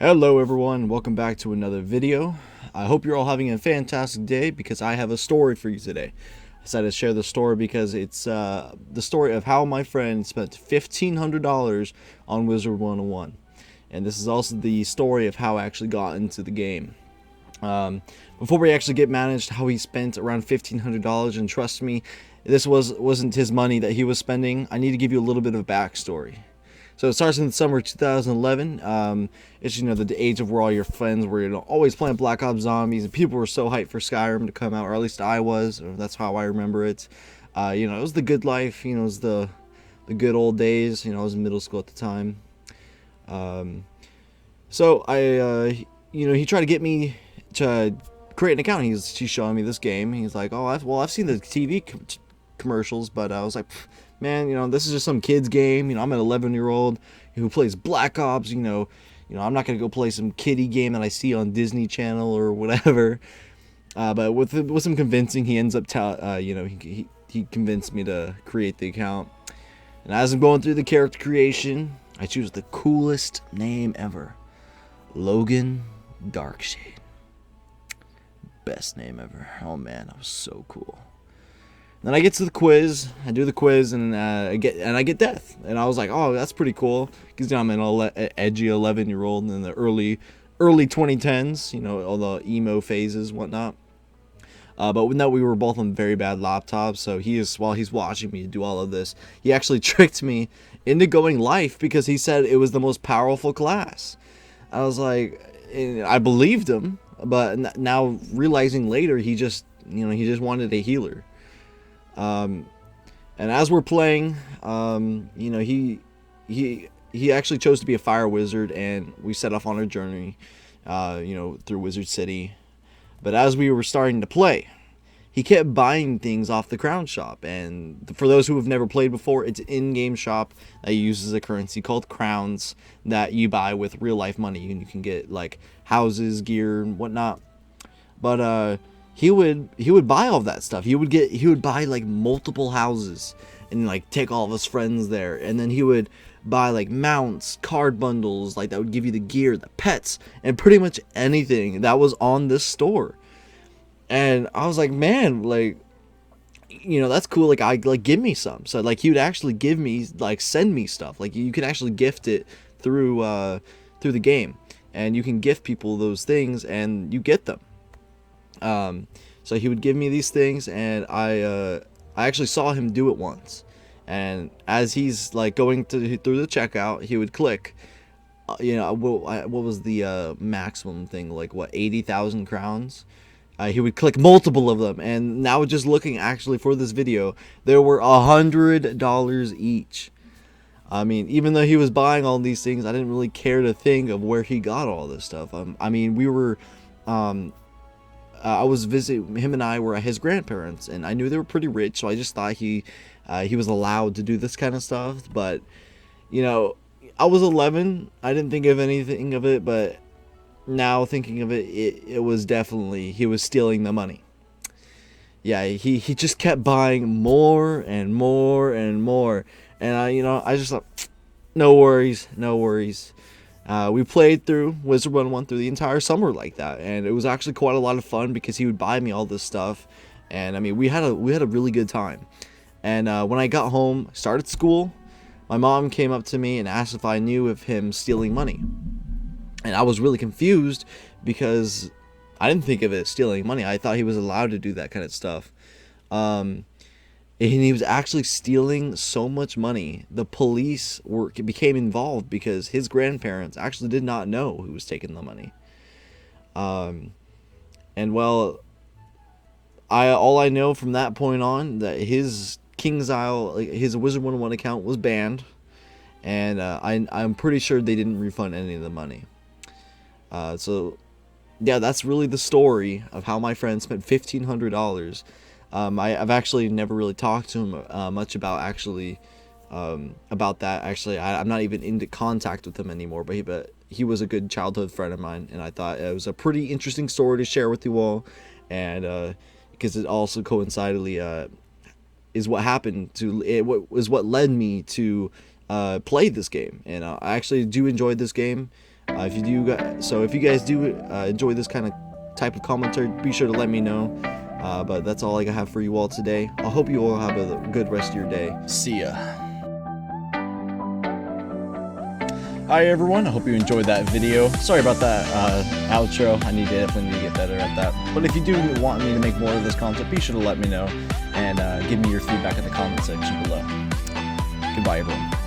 Hello everyone, welcome back to another video. I hope you're all having a fantastic day because I have a story for you today. I decided to share the story because it's the story of how my friend spent $1,500 on Wizard101. And this is also the story of how I actually got into the game. Before we actually get managed how he spent around $1,500, and trust me, this wasn't his money that he was spending. I need to give you a little bit of backstory. So it starts in the summer of 2011. It's the age of where all your friends were always playing Black Ops Zombies, and people were so hyped for Skyrim to come out, or at least I was. Or that's how I remember it. It was the good life. It was the good old days. I was in middle school at the time. So he tried to get me to create an account. He's showing me this game. He's like, oh, I've seen the TV commercials, but I was like, man, this is just some kid's game. I'm an 11-year-old who plays Black Ops. I'm not gonna go play some kiddie game that I see on Disney Channel or whatever. But with some convincing, he ends up he convinced me to create the account. And as I'm going through the character creation, I choose the coolest name ever, Logan Darkshade. Best name ever. Oh man, that was so cool. Then I get to the quiz. I do the quiz, and I get death. And I was like, oh, that's pretty cool, because I'm an edgy 11-year-old in the early 2010s. All the emo phases, whatnot. But we were both on very bad laptops. So while he's watching me do all of this, he actually tricked me into going life because he said it was the most powerful class. I was like, I believed him, but now realizing later, he just wanted a healer. And as we're playing, he actually chose to be a fire wizard, and we set off on our journey, through Wizard City. But as we were starting to play, he kept buying things off the crown shop. And for those who have never played before, it's an in-game shop that uses a currency called crowns that you buy with real-life money, and you can get like houses, gear, and whatnot. But he would buy all of that stuff. He would buy like multiple houses and like take all of his friends there, and then he would buy like mounts, card bundles, like that would give you the gear, the pets, and pretty much anything that was on this store. And I was like, man, like, that's cool. Like give me some. So like he would actually send me stuff. Like you can actually gift it through the game, and you can gift people those things and you get them. So he would give me these things, and I actually saw him do it once. And as he's like going through the checkout, he would click, what was the maximum thing? Like what, 80,000 crowns? He would click multiple of them, and now just looking actually for this video, there were $100 each. I mean, even though he was buying all these things, I didn't really care to think of where he got all this stuff. We were. I was visiting him, and I were at his grandparents, and I knew they were pretty rich, so I just thought he was allowed to do this kind of stuff. But I was 11. I didn't think of anything of it, but now thinking of it, it was definitely, he was stealing the money. Yeah, he just kept buying more and more and more, and I just thought, no worries. We played through Wizard101 through the entire summer like that, and it was actually quite a lot of fun because he would buy me all this stuff, and we had a really good time. And when I got home, started school, my mom came up to me and asked if I knew of him stealing money, and I was really confused because I didn't think of it as stealing money. I thought he was allowed to do that kind of stuff. And he was actually stealing so much money. The police became involved because his grandparents actually did not know who was taking the money. And well, all I know from that point on, that his King's Isle, his Wizard101 account was banned, and I'm pretty sure they didn't refund any of the money. So yeah, that's really the story of how my friend spent $1,500. I've actually never really talked to him much about that. Actually, I'm not even into contact with him anymore. But he was a good childhood friend of mine, and I thought it was a pretty interesting story to share with you all, and because it also coincidentally is what happened to it. What led me to play this game, and I actually do enjoy this game. If you guys do enjoy this kind of type of commentary, be sure to let me know. But that's all I have for you all today. I hope you all have a good rest of your day. See ya. Hi everyone, I hope you enjoyed that video. Sorry about that outro. I definitely need to get better at that. But if you do want me to make more of this content, be sure to let me know and give me your feedback in the comment section below. Goodbye everyone.